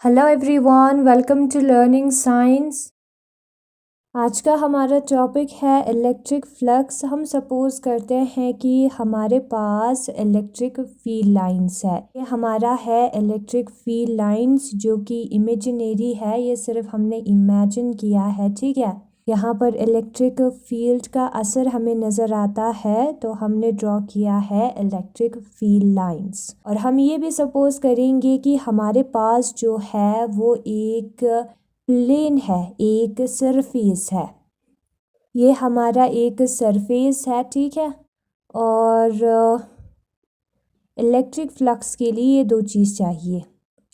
Hello everyone, welcome to learning science. आज का हमारा टॉपिक है इलेक्ट्रिक फ्लक्स। हम सपोज करते हैं कि हमारे पास इलेक्ट्रिक फील्ड लाइंस है। ये हमारा है इलेक्ट्रिक फील्ड लाइंस जो कि इमेजिनरी है, ये सिर्फ हमने इमेजिन किया है, ठीक है। यहाँ पर इलेक्ट्रिक फील्ड का असर हमें नज़र आता है, तो हमने ड्रॉ किया है इलेक्ट्रिक फील्ड लाइंस। और हम ये भी सपोज करेंगे कि हमारे पास जो है वो एक प्लेन है, एक सरफेस है। ये हमारा एक सरफेस है, ठीक है। और इलेक्ट्रिक फ्लक्स के लिए ये दो चीज़ चाहिए,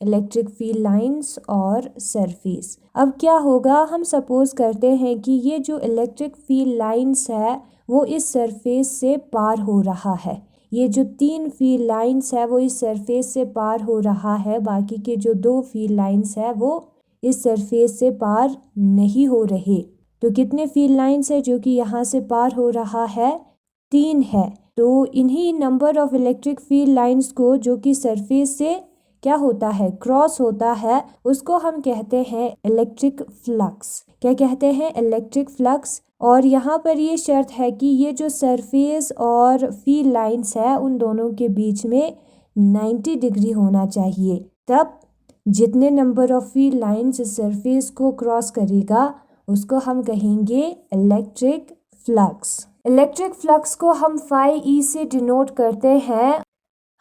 इलेक्ट्रिक फील्ड लाइंस और सरफेस। अब क्या होगा, हम सपोज करते हैं कि ये जो इलेक्ट्रिक फील्ड लाइंस है वो इस सरफेस से पार हो रहा है। ये जो 3 फील्ड लाइंस है वो इस सरफेस से पार हो रहा है, बाकी के जो 2 फील्ड लाइंस है वो इस सरफेस से पार नहीं हो रहे। तो कितने फील्ड लाइंस है जो कि यहाँ से पार हो रहा है? 3 है। तो इन्हीं number of electric field lines को जो कि सरफेस से क्या होता है, क्रॉस होता है, उसको हम कहते हैं इलेक्ट्रिक फ्लक्स। क्या कहते हैं? Electric flux. और यहाँ पर ये शर्त है कि ये जो सरफेस और फील्ड लाइंस है उन दोनों के बीच में 90 डिग्री होना चाहिए। तब जितने नंबर ऑफ फील्ड लाइंस इस सरफेस को क्रॉस करेगा उसको हम कहेंगे इलेक्ट्रिक फ्लक्स। इलेक्ट्रिक फ्लक्स को हम फाई ई से डिनोट करते हैं।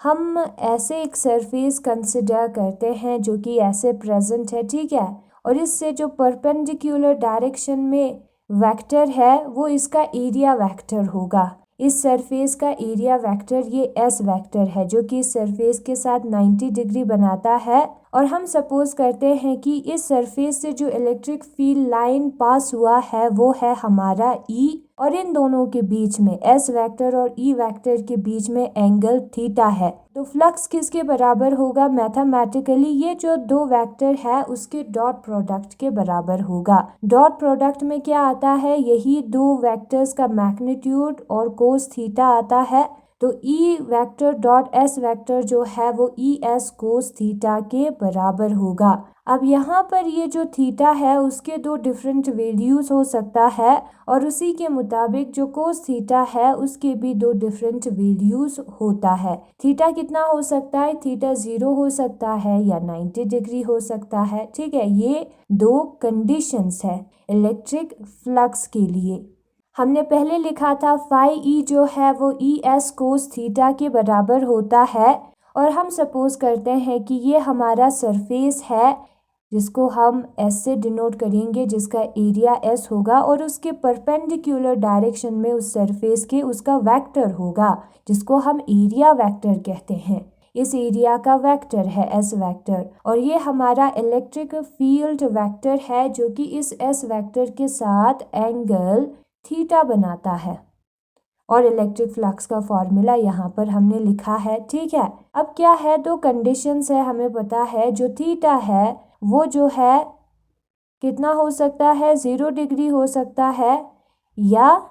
हम ऐसे एक सरफेस कंसिडर करते हैं जो कि ऐसे प्रेजेंट है, ठीक है। और इससे जो परपेंडिकुलर डायरेक्शन में वेक्टर है वो इसका एरिया वेक्टर होगा। इस सरफेस का एरिया वेक्टर ये एस वेक्टर है जो कि इस सरफेस के साथ 90 डिग्री बनाता है। और हम सपोज करते हैं कि इस सरफेस से जो इलेक्ट्रिक फील्ड लाइन पास हुआ है वो है हमारा ई, और इन दोनों के बीच में एस वेक्टर और ई वेक्टर के बीच में एंगल थीटा है। तो फ्लक्स किसके बराबर होगा? मैथमेटिकली ये जो 2 वेक्टर है उसके डॉट प्रोडक्ट के बराबर होगा। डॉट प्रोडक्ट में क्या आता है? यही 2 वेक्टर्स का मैग्नीट्यूड और कोस थीटा आता है। तो E vector dot S vector जो है वो ई एस कोस थीटा के बराबर होगा। अब यहाँ पर ये जो थीटा है उसके 2 डिफरेंट वैल्यूज हो सकता है, और उसी के मुताबिक जो कोस थीटा है उसके भी 2 डिफरेंट वैल्यूज होता है। थीटा कितना हो सकता है? थीटा 0 हो सकता है या 90 डिग्री हो सकता है, ठीक है। ये 2 कंडीशंस है इलेक्ट्रिक फ्लक्स के लिए। हमने पहले लिखा था फाई ई जो है वो ई एस कोस थीटा के बराबर होता है। और हम सपोज करते हैं कि ये हमारा सरफेस है जिसको हम एस से डिनोट करेंगे, जिसका एरिया एस होगा, और उसके परपेंडिकुलर डायरेक्शन में उस सरफेस के उसका वेक्टर होगा जिसको हम एरिया वेक्टर कहते हैं। इस एरिया का वेक्टर है एस वेक्टर, और ये हमारा इलेक्ट्रिक फील्ड वेक्टर है जो कि इस एस वेक्टर के साथ एंगल थीटा बनाता है। और इलेक्ट्रिक फ्लक्स का फॉर्मूला यहाँ पर हमने लिखा है, ठीक है। अब क्या है, 2 कंडीशंस है, हमें पता है जो थीटा है वो जो है कितना हो सकता है? 0 डिग्री हो सकता है या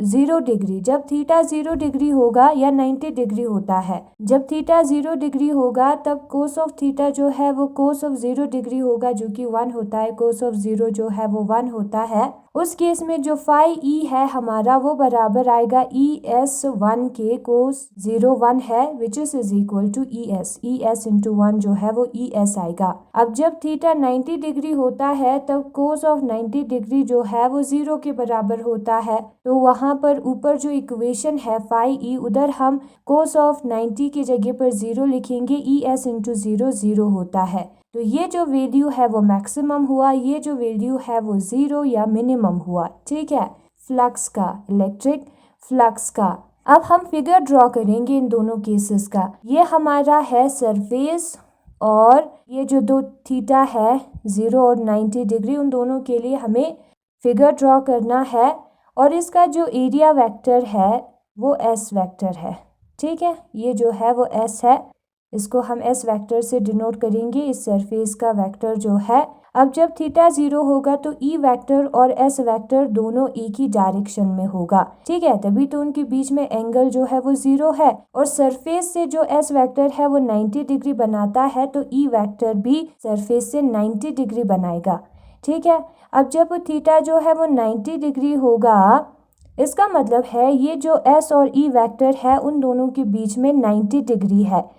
0 डिग्री। जब थीटा 0 डिग्री होगा या 90 डिग्री होता है। जब थीटा 0 डिग्री होगा तब कोस ऑफ थीटा जो है वो कोस ऑफ 0 डिग्री होगा जो कि 1 होता है। कोस ऑफ 0 जो है वो 1 होता है। उस केस में जो फाई ई है हमारा वो बराबर आएगा ई एस 1 के। कोस 0 1 है which is equal to E S into 1 जो है वो ई एस आएगा। अब जब थीटा 90 डिग्री होता है तब कोस ऑफ 90 डिग्री जो है वो 0 के बराबर होता है। तो वहाँ पर ऊपर जो इक्वेशन है फाई ई, उधर हम कोस ऑफ 90 की जगह पर 0 लिखेंगे। ई एस इंटू 0 0 होता है। तो ये जो वैल्यू है वो मैक्सिमम हुआ, ये जो वैल्यू है वो 0 या मिनिमम हुआ, ठीक है, फ्लक्स का, इलेक्ट्रिक फ्लक्स का। अब हम फिगर ड्रॉ करेंगे इन दोनों केसेस का। ये हमारा है सरफेस, और ये जो 2 थीटा है 0 और 90 डिग्री, उन दोनों के लिए हमें फिगर ड्रॉ करना है। और इसका जो एरिया वेक्टर है वो एस वेक्टर है, ठीक है। ये जो है वो एस है। इसको हम एस वेक्टर से डिनोट करेंगे, इस सरफेस का वेक्टर जो है। अब जब थीटा 0 होगा तो ई वेक्टर और एस वेक्टर दोनों एक ही डायरेक्शन में होगा, ठीक है, तभी तो उनके बीच में एंगल जो है वो 0 है। और सरफेस से जो एस वेक्टर है वो 90 डिग्री बनाता है, तो ई वेक्टर भी सरफेस से 90 डिग्री बनाएगा, ठीक है। अब जब थीटा जो है वो 90 डिग्री होगा, इसका मतलब है ये जो एस और ई वेक्टर है उन दोनों के बीच में 90 डिग्री है।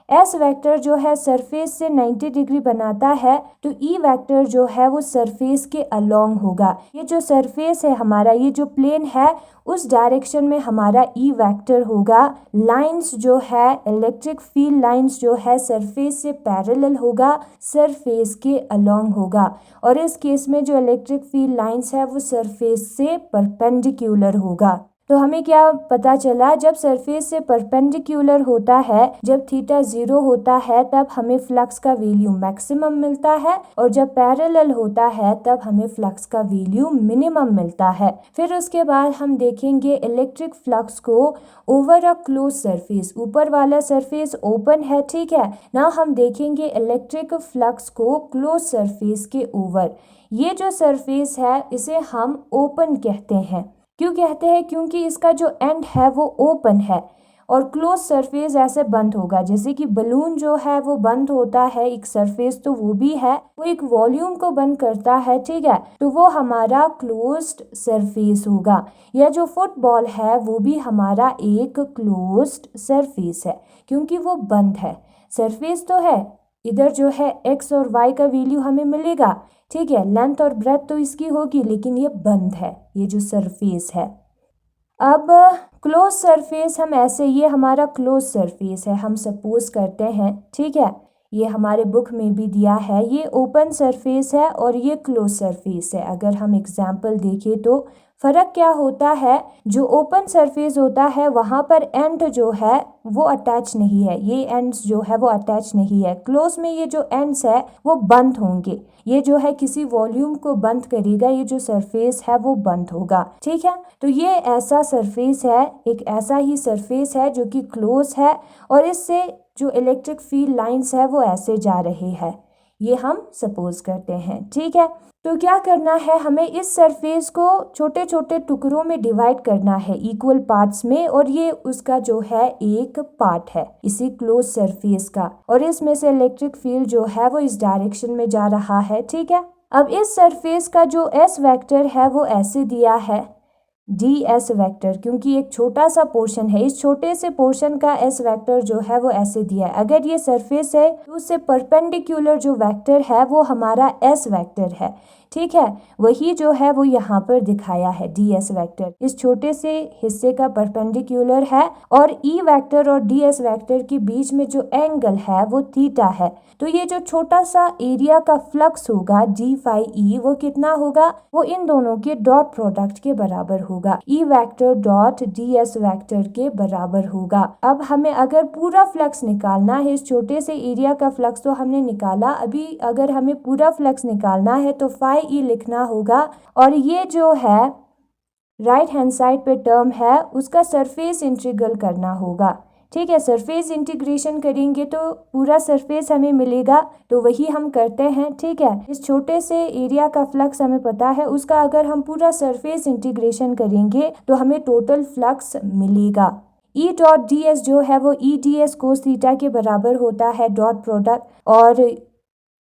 एस वेक्टर जो है सरफेस से 90 डिग्री बनाता है, तो ई वेक्टर जो है वो सरफेस के अलोंग होगा। ये जो सरफेस है हमारा, ये जो प्लेन है, उस डायरेक्शन में हमारा ई वेक्टर होगा। लाइंस जो है, इलेक्ट्रिक फील्ड लाइंस जो है सरफेस से पैरेलल होगा, सरफेस के अलोंग होगा। और इस केस में जो इलेक्ट्रिक फील्ड लाइंस है वो सरफेस से परपेंडिकुलर होगा। तो हमें क्या पता चला, जब सरफेस से परपेंडिकुलर होता है, जब थीटा 0 होता है तब हमें फ्लक्स का वैल्यू मैक्सिमम मिलता है, और जब पैरेलल होता है तब हमें फ्लक्स का वैल्यू मिनिमम मिलता है। फिर उसके बाद हम देखेंगे इलेक्ट्रिक फ्लक्स को ओवर अ क्लोज सरफेस। ऊपर वाला सरफेस ओपन है, ठीक है ना, हम देखेंगे इलेक्ट्रिक फ्लक्स को क्लोज सरफेस के ओवर। ये जो सरफेस है इसे हम ओपन कहते हैं। क्यों कहते हैं? क्योंकि इसका जो एंड है वो ओपन है, और क्लोज सरफेस ऐसे बंद होगा, जैसे कि बलून जो है वो बंद होता है एक सरफेस, तो वो भी है, वो एक वॉल्यूम को बंद करता है, ठीक है, तो वो हमारा क्लोज्ड सरफेस होगा। या जो फुटबॉल है वो भी हमारा एक क्लोज्ड सरफेस है, क्योंकि वो बंद है। सरफेस तो है, इधर जो है एक्स और वाई का वैल्यू हमें मिलेगा, ठीक है, लेंथ और ब्रेथ तो इसकी होगी, लेकिन ये बंद है, ये जो सरफेस है। अब क्लोज सरफेस हम ऐसे, ये हमारा क्लोज सरफेस है, हम सपोज करते हैं, ठीक है, ये हमारे बुक में भी दिया है, ये ओपन सरफेस है और ये क्लोज सरफेस है। अगर हम एग्जाम्पल देखें तो फ़र्क क्या होता है, जो ओपन सरफेस होता है वहाँ पर एंड जो है वो अटैच नहीं है, ये एंड्स जो है वो अटैच नहीं है। क्लोज में ये जो एंड्स है वो बंद होंगे, ये जो है किसी वॉल्यूम को बंद करेगा, ये जो सरफेस है वो बंद होगा, ठीक है। तो ये ऐसा सरफेस है, एक ऐसा ही सरफेस है जो कि क्लोज है, और इससे जो इलेक्ट्रिक फील्ड लाइंस है वो ऐसे जा रहे हैं, ये हम सपोज करते हैं, ठीक है। तो क्या करना है, हमें इस सरफेस को छोटे छोटे टुकड़ों में डिवाइड करना है, इक्वल पार्ट्स में, और ये उसका जो है एक पार्ट है इसी क्लोज सरफेस का, और इसमें से इलेक्ट्रिक फील्ड जो है वो इस डायरेक्शन में जा रहा है, ठीक है। अब इस सरफेस का जो एस वेक्टर है वो ऐसे दिया है, डी एस वेक्टर, क्योंकि एक छोटा सा पोर्शन है, इस छोटे से पोर्शन का एस वेक्टर जो है वो ऐसे दिया है। अगर ये सरफेस है तो उससे परपेंडिकुलर जो वेक्टर है वो हमारा एस वेक्टर है, ठीक है, वही जो है वो यहाँ पर दिखाया है, डी एस वेक्टर इस छोटे से हिस्से का परपेंडिकुलर है, और ई वेक्टर और डी एस वेक्टर के बीच में जो एंगल है वो थीटा है। तो ये जो छोटा सा एरिया का फ्लक्स होगा डी फाई ई, वो कितना होगा, वो इन दोनों के डॉट प्रोडक्ट के बराबर होगा, E vector dot D S vector के बराबर होगा। अब हमें अगर पूरा फ्लक्स निकालना है, इस छोटे से एरिया का फ्लक्स तो हमने निकाला, अभी अगर हमें पूरा फ्लक्स निकालना है तो फाई ई लिखना होगा, और ये जो है राइट हैंड साइड पे टर्म है उसका सरफेस इंटीग्रल करना होगा, ठीक है। सरफेस इंटीग्रेशन करेंगे तो पूरा सरफेस हमें मिलेगा, तो वही हम करते हैं, ठीक है। इस छोटे से एरिया का फ्लक्स हमें पता है, उसका अगर हम पूरा सरफेस इंटीग्रेशन करेंगे तो हमें टोटल फ्लक्स मिलेगा। ई डॉट डी एस जो है वो E D S cos theta के बराबर होता है डॉट प्रोडक्ट, और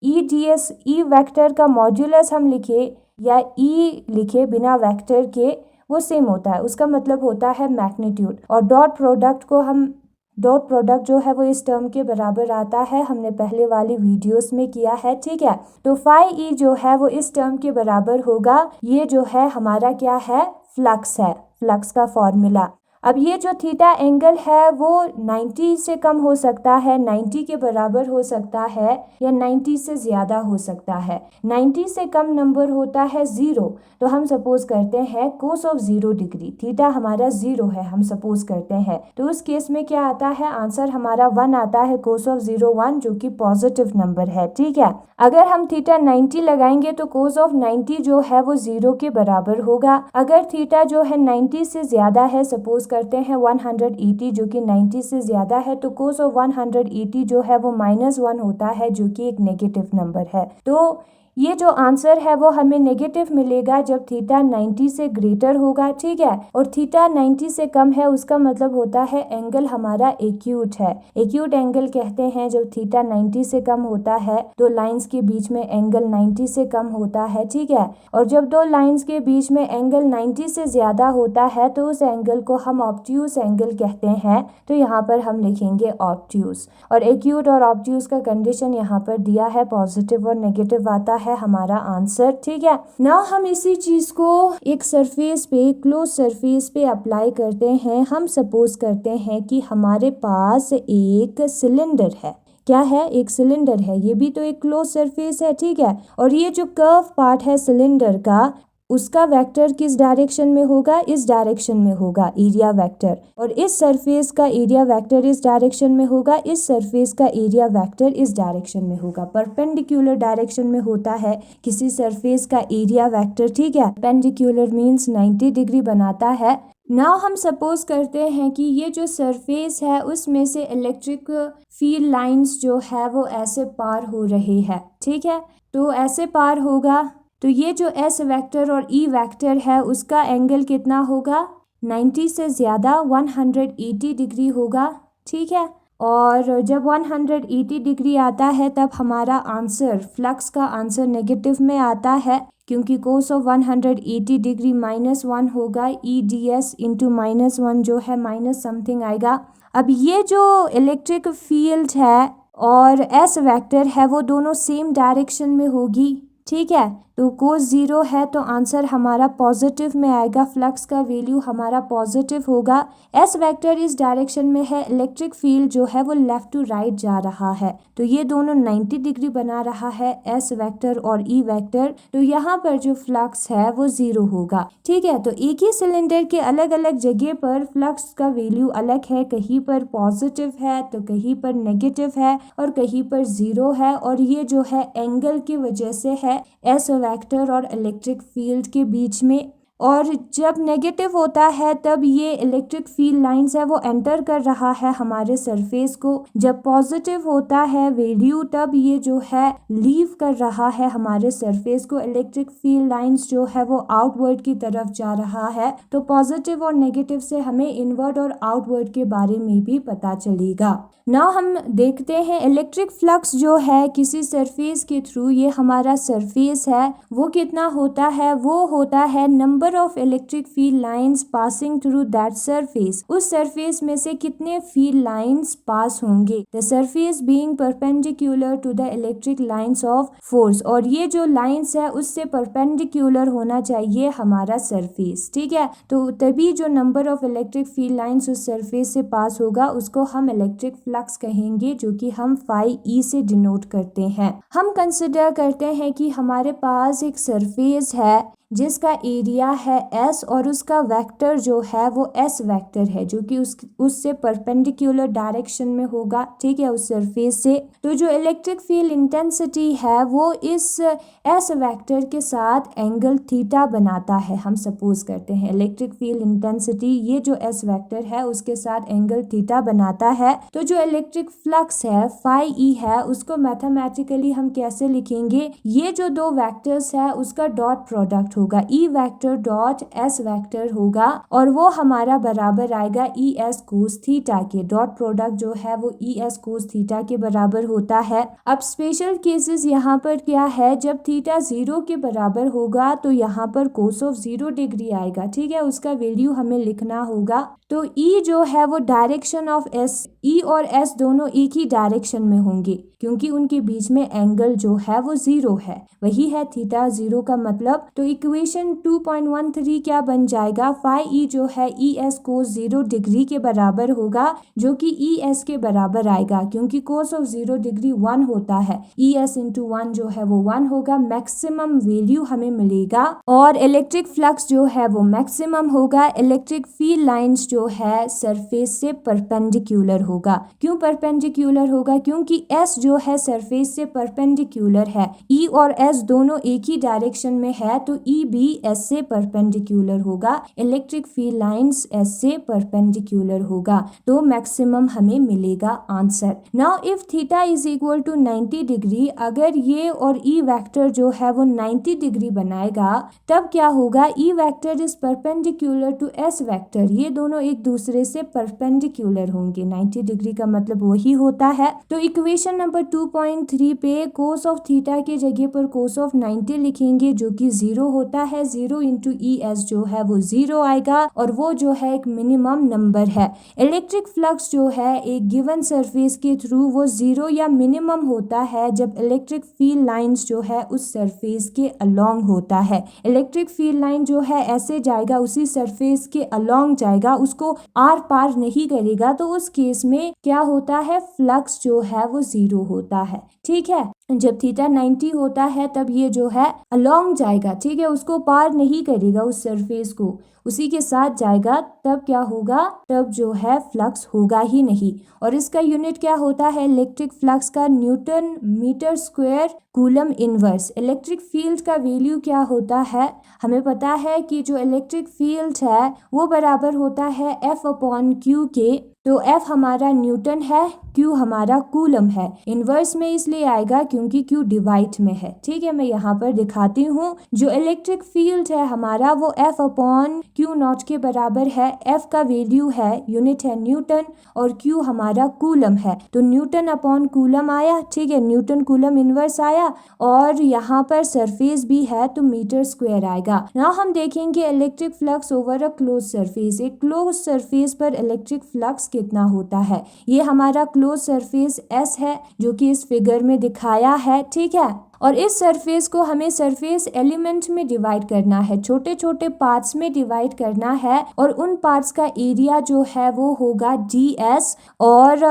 E D S, E vector का मॉड्यूलस हम लिखे या ई लिखे बिना वेक्टर के वो सेम होता है, उसका मतलब होता है मैग्नीट्यूड, और डॉट प्रोडक्ट को हम, डॉट प्रोडक्ट जो है वो इस टर्म के बराबर आता है, हमने पहले वाली वीडियोस में किया है, ठीक है। तो फाई ई जो है वो इस टर्म के बराबर होगा, ये जो है हमारा क्या है, फ्लक्स है, फ्लक्स का फॉर्मूला। अब ये जो थीटा एंगल है वो 90 से कम हो सकता है, 90 के बराबर हो सकता है, या 90 से ज़्यादा हो सकता है। 90 से कम नंबर होता है 0, तो हम सपोज करते हैं कोस ऑफ 0 डिग्री, थीटा हमारा 0 है, हम सपोज करते हैं, तो उस केस में क्या आता है, आंसर हमारा 1 आता है, कोस ऑफ 0 1, जो कि पॉजिटिव नंबर है, ठीक है। अगर हम थीटा 90 लगाएंगे तो कोस ऑफ 90 जो है वो 0 के बराबर होगा। अगर थीटा जो है 90 से ज़्यादा है, सपोज करते हैं 180 जो कि 90 से ज़्यादा है, तो cos ऑफ 180 जो है वो -1 होता है जो कि एक नेगेटिव नंबर है। तो ये जो आंसर है वो हमें नेगेटिव मिलेगा जब थीटा 90 से ग्रेटर होगा, ठीक है। और थीटा 90 से कम है उसका मतलब होता है एंगल हमारा एक्यूट है। एक्यूट एंगल कहते हैं जब थीटा 90 से कम होता है, दो लाइंस के बीच में एंगल 90 से कम होता है, ठीक है। और जब दो लाइंस के बीच में एंगल 90 से ज़्यादा होता है तो उस एंगल को हम ऑब्ट्यूज एंगल कहते हैं। तो यहाँ पर हम लिखेंगे ऑब्ट्यूज। और एक्यूट और ऑब्ट्यूज का कंडीशन यहाँ पर दिया है, पॉजिटिव और नेगेटिव आता है हमारा आंसर, ठीक है। नाउ हम इसी चीज को एक सरफेस पे, क्लोज सरफेस पे अप्लाई करते हैं। हम सपोज करते हैं कि हमारे पास एक सिलेंडर है। क्या है? एक सिलेंडर है। ये भी तो एक क्लोज सरफेस है, ठीक है। और ये जो कर्व पार्ट है सिलेंडर का, उसका वेक्टर किस डायरेक्शन में होगा? इस डायरेक्शन में होगा, एरिया वेक्टर। और इस सरफेस का एरिया वेक्टर इस डायरेक्शन में होगा, इस सरफेस का एरिया वेक्टर इस डायरेक्शन में होगा। परपेंडिकुलर डायरेक्शन में होता है किसी सरफेस का एरिया वेक्टर, ठीक है। परपेंडिकुलर मीन्स 90 डिग्री बनाता है। नाउ हम सपोज करते हैं कि ये जो सरफेस है उसमें से इलेक्ट्रिक फील्ड लाइंस जो है वो ऐसे पार हो रही है, ठीक है। तो ऐसे पार होगा तो ये जो एस वेक्टर और ई वेक्टर है उसका एंगल कितना होगा? 90 से ज़्यादा 180 डिग्री होगा, ठीक है। और जब 180 डिग्री आता है तब हमारा आंसर, फ्लक्स का आंसर नेगेटिव में आता है, क्योंकि कोस ऑफ 180 डिग्री -1 होगा। ई डी एस इंटू -1 जो है माइनस समथिंग आएगा। अब ये जो इलेक्ट्रिक फील्ड है और एस वेक्टर है वो दोनों सेम डायरेक्शन में होगी, ठीक है। तो कोस 0 है तो आंसर हमारा पॉजिटिव में आएगा, फ्लक्स का वैल्यू हमारा पॉजिटिव होगा। एस वेक्टर इस डायरेक्शन में है, इलेक्ट्रिक फील्ड जो है वो लेफ्ट टू राइट जा रहा है, तो ये दोनों 90 डिग्री बना रहा है, एस वेक्टर और ई वेक्टर। तो यहाँ पर जो फ्लक्स है वो 0 होगा, ठीक है। तो एक ही सिलेंडर के अलग अलग जगह पर फ्लक्स का वैल्यू अलग है, कहीं पर पॉजिटिव है तो कहीं पर नेगेटिव है और कहीं पर 0 है। और ये जो है एंगल की वजह से है, एस वेक्टर और इलेक्ट्रिक फील्ड के बीच में। और जब नेगेटिव होता है तब ये इलेक्ट्रिक फील्ड लाइंस है वो एंटर कर रहा है हमारे सरफेस को। जब पॉजिटिव होता है वैल्यू तब ये जो है लीव कर रहा है हमारे सरफेस को, इलेक्ट्रिक फील्ड लाइंस जो है वो आउटवर्ड की तरफ जा रहा है। तो पॉजिटिव और नेगेटिव से हमें इनवर्ड और आउटवर्ड के बारे में भी पता चलेगा। नाउ हम देखते हैं इलेक्ट्रिक फ्लक्स जो है किसी सरफेस के थ्रू, ये हमारा सरफेस है, वो कितना होता है? वो होता है number of electric field lines passing through that surface. उस सरफेस में से कितने फील्ड लाइंस पास होंगे? The surface being perpendicular to the electric lines of force. और ये जो लाइंस है उससे परपेंडिकुलर होना चाहिए हमारा सरफेस, ठीक है। तो तभी जो number of electric field lines उस सरफेस से पास होगा उसको हम इलेक्ट्रिक फ्लक्स कहेंगे, जो कि हम फाई ई से डिनोट करते हैं। हम कंसिडर करते हैं कि हमारे पास एक सरफेस है जिसका एरिया है एस और उसका वेक्टर जो है वो एस वेक्टर है, जो कि उससे परपेंडिकुलर डायरेक्शन में होगा, ठीक है, उस सरफेस से। तो जो इलेक्ट्रिक फील्ड इंटेंसिटी है वो इस एस वेक्टर के साथ एंगल थीटा बनाता है। हम सपोज करते हैं इलेक्ट्रिक फील्ड इंटेंसिटी ये जो एस वेक्टर है उसके साथ एंगल थीटा बनाता है। तो जो इलेक्ट्रिक फ्लक्स है फाई ई है उसको मैथमेटिकली हम कैसे लिखेंगे? ये जो दो वेक्टर्स है उसका डॉट प्रोडक्ट होगा, E vector dot S vector होगा, और वो हमारा बराबर आएगा ई एस कोस थीटा के। डॉट प्रोडक्ट जो है वो ई एस कोस थीटा के बराबर होता है। अब स्पेशल केसेस यहाँ पर क्या है, जब थीटा 0 के बराबर होगा तो यहाँ पर कोस ऑफ 0 डिग्री आएगा, ठीक है, उसका वैल्यू हमें लिखना होगा। तो ई जो है वो डायरेक्शन ऑफ एस, ई और एस दोनों एक ही डायरेक्शन में होंगे क्योंकि उनके बीच में एंगल जो है वो 0 है, वही है थीटा 0 का मतलब। तो इक्वेशन 2.13 क्या बन जाएगा? फाई ई जो है ई एस कोस 0 डिग्री के बराबर होगा, जो कि ई एस के बराबर आएगा क्योंकि कोस ऑफ 0 डिग्री 1 होता है। ई एस इंटू 1 जो है वो 1 होगा, मैक्सिमम वैल्यू हमें मिलेगा। और इलेक्ट्रिक फ्लक्स जो है वो मैक्सिमम होगा, इलेक्ट्रिक फील्ड लाइंस जो है सरफेस से परपेंडिकुलर होगा। होगा। क्यों परपेंडिकुलर होगा? क्योंकि S जो है सरफेस से परपेंडिकुलर है। E और S दोनों एक ही डायरेक्शन में है तो E भी S से परपेंडिकुलर होगा। इलेक्ट्रिक फील्ड लाइंस S से परपेंडिकुलर होगा, तो मैक्सिमम हमें मिलेगा answer. Now if theta is equal to 90 degree, अगर ये और E वेक्टर जो है वो 90 डिग्री बनाएगा तब क्या होगा? E vector is perpendicular to S vector, ये दोनों एक दूसरे से परपेंडिकुलर होंगे। 90 डिग्री का मतलब वही होता है। तो इक्वेशन नंबर 2.3 पे कोस ऑफ थीटा के जगह पर कोस ऑफ 90 लिखेंगे जो कि 0 होता है। 0 इंटू ES जो है वो 0 आएगा और वो जो है एक मिनिमम नंबर है। इलेक्ट्रिक फ्लक्स जो है एक गिवन सरफेस के थ्रू वो 0 या मिनिमम होता है जब इलेक्ट्रिक फील्ड लाइंस जो है उस सरफेस के अलोंग होता है। इलेक्ट्रिक फील्ड लाइन जो है ऐसे जाएगा, उसी सरफेस के अलोंग जाएगा, उसको आर पार नहीं करेगा, तो उस केस में क्या होता है? फ्लक्स जो है वो 0 होता है। ठीक है, जब थीटा 90 होता है तब ये जो है अलोंग जाएगा, ठीक है, उसको पार नहीं करेगा, उस सरफेस को उसी के साथ जाएगा, तब क्या होगा? तब जो है फ्लक्स होगा ही नहीं। और इसका यूनिट क्या होता है? इलेक्ट्रिक फ्लक्स का newton metre square coulomb inverse. Electric field का वैल्यू क्या होता है? हमें पता है कि जो इलेक्ट्रिक फील्ड है वो बराबर होता है F अपॉन Q के। तो F हमारा न्यूटन है, Q हमारा कूलम है। इनवर्स में इसलिए आएगा क्योंकि Q डिवाइड में है। ठीक है, मैं यहाँ पर दिखाती हूँ। जो इलेक्ट्रिक फील्ड है हमारा वो F अपॉन Q नॉट के बराबर है। F का वैल्यू है, यूनिट है न्यूटन, और Q हमारा कूलम है, तो न्यूटन अपॉन कूलम आया। ठीक है, न्यूटन कूलम इनवर्स आया, और यहाँ पर सरफेस भी है तो मीटर स्क्वायर आएगा। ना हम देखेंगे electric flux over a close surface. एक क्लोज सरफेस पर इलेक्ट्रिक फ्लक्स कितना होता है? ये हमारा क्लोज सरफेस S है जो कि इस फिगर में दिखाया है। ठीक है, और इस सरफेस को हमें सरफेस एलिमेंट में डिवाइड करना है, छोटे छोटे पार्ट्स में डिवाइड करना है, और उन पार्ट्स का एरिया जो है वो होगा DS, और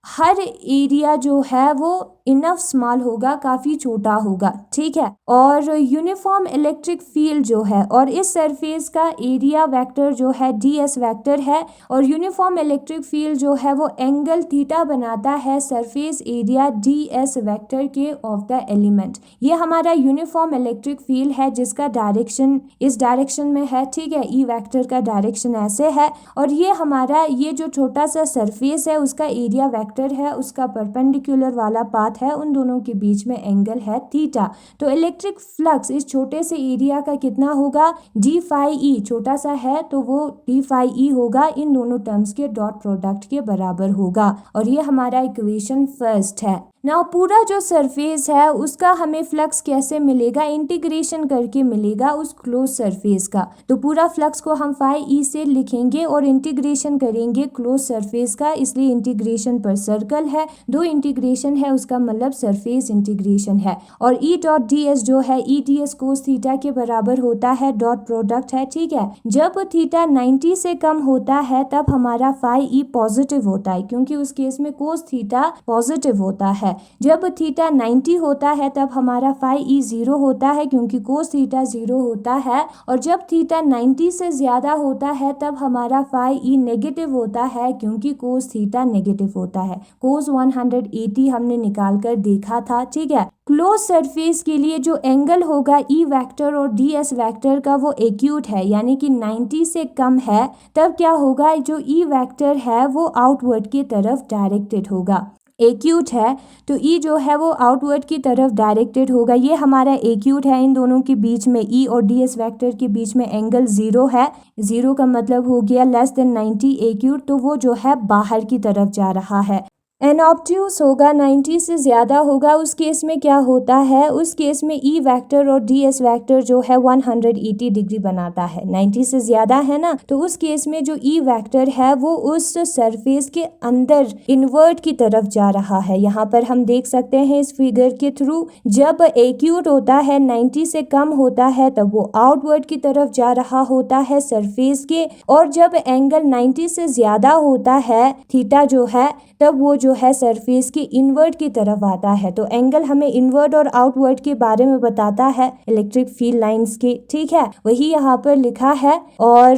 हर एरिया जो है वो इनफ स्मॉल होगा, काफी छोटा होगा। ठीक है, और यूनिफॉर्म इलेक्ट्रिक फील्ड जो है, और इस सरफेस का एरिया वेक्टर जो है DS वेक्टर है, और यूनिफॉर्म इलेक्ट्रिक फील्ड जो है वो एंगल थीटा बनाता है सरफेस एरिया DS वेक्टर के ऑफ द एलिमेंट। ये हमारा यूनिफॉर्म इलेक्ट्रिक फील्ड है जिसका डायरेक्शन इस डायरेक्शन में है। ठीक है, E वेक्टर का डायरेक्शन ऐसे है, और ये हमारा ये जो छोटा सा सरफेस है उसका एरिया वेक्टर है, उसका परपेंडिकुलर वाला पाथ है, उन दोनों के बीच में एंगल है थीटा। तो इलेक्ट्रिक फ्लक्स इस छोटे से एरिया का कितना होगा? d फाई ई, छोटा सा है तो वो d फाई ई होगा, इन दोनों टर्म्स के डॉट प्रोडक्ट के बराबर होगा, और ये हमारा इक्वेशन फर्स्ट है। ना पूरा जो सरफेस है उसका हमें फ्लक्स कैसे मिलेगा? इंटीग्रेशन करके मिलेगा उस क्लोज सरफेस का। तो पूरा फ्लक्स को हम फाई ई से लिखेंगे और इंटीग्रेशन करेंगे क्लोज सरफेस का, इसलिए इंटीग्रेशन पर सर्कल है, दो इंटीग्रेशन है उसका मतलब सरफेस इंटीग्रेशन है। और E डॉट DS जो है E DS कोस थीटा के बराबर होता है, डॉट प्रोडक्ट है। ठीक है, जब थीटा 90 से कम होता है तब हमारा फाई ई पॉजिटिव होता है, क्योंकि उस केस में कोस थीटा पॉजिटिव होता है। जब थीटा 90 होता है तब हमारा फाई ई 0 होता है, क्योंकि कोस थीटा 0 होता है, और जब थीटा 90 से ज्यादा होता है तब हमारा फाई ई नेगेटिव होता है, क्योंकि कोस थीटा नेगेटिव होता है। कोस 180 हमने निकाल कर देखा था। ठीक है, क्लोज सरफेस के लिए जो एंगल होगा E वेक्टर और DS वेक्टर का वो एक्यूट है, यानी कि 90 से कम है, तब क्या होगा? जो E वेक्टर है वो आउटवर्ड की तरफ डायरेक्टेड होगा। एक्यूट है तो E जो है वो आउटवर्ड की तरफ डायरेक्टेड होगा, ये हमारा एक्यूट है। इन दोनों के बीच में E और DS वेक्टर के बीच में एंगल 0 है, 0 का मतलब हो गया लेस देन 90 एक्यूट, तो वो जो है बाहर की तरफ जा रहा है। एनऑब्ट्यूस होगा, 90 से ज़्यादा होगा, उस केस में क्या होता है? उस केस में E वेक्टर और DS वेक्टर जो है 180 डिग्री बनाता है। 90 से ज़्यादा है ना, तो उस केस में जो E वेक्टर है वो उस सरफेस के अंदर इन्वर्ट की तरफ जा रहा है। यहाँ पर हम देख सकते हैं इस फिगर के थ्रू, जब एक्यूट होता है 90 से कम होता है तब वो आउटवर्ड की तरफ जा रहा होता है सरफेस के, और जब एंगल 90 से ज़्यादा होता है थीटा जो है, तब वो जो है सरफेस के इनवर्ड की तरफ आता है। तो एंगल हमें इनवर्ड और आउटवर्ड के बारे में बताता है इलेक्ट्रिक फील्ड लाइंस के, ठीक है, वही यहाँ पर लिखा है। और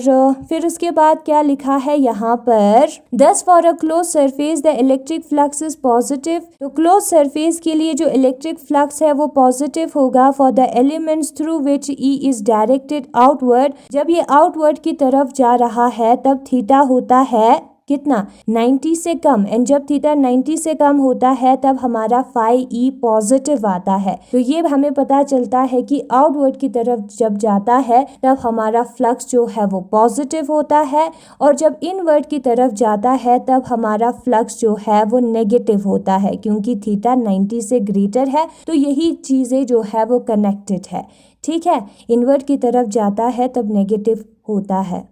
फिर उसके बाद क्या लिखा है यहाँ पर, दस for a close surface the electric flux is positive. तो क्लोज सरफेस के लिए जो इलेक्ट्रिक फ्लक्स है वो पॉजिटिव होगा for the elements through which E is directed outward. जब ये आउटवर्ड की तरफ जा रहा है तब थीटा होता है कितना, 90 से कम। एंड जब थीटा 90 से कम होता है तब हमारा फाई ई पॉजिटिव आता है। तो ये हमें पता चलता है कि आउटवर्ड की तरफ जब जाता है तब हमारा फ्लक्स जो है वो पॉजिटिव होता है, और जब इनवर्ड की तरफ जाता है तब हमारा फ्लक्स जो है वो नेगेटिव होता है, क्योंकि थीटा 90 से ग्रेटर है। तो यही चीज़ें जो है वो कनेक्टेड है, ठीक है। इनवर्ड की तरफ जाता है तब नेगेटिव होता है।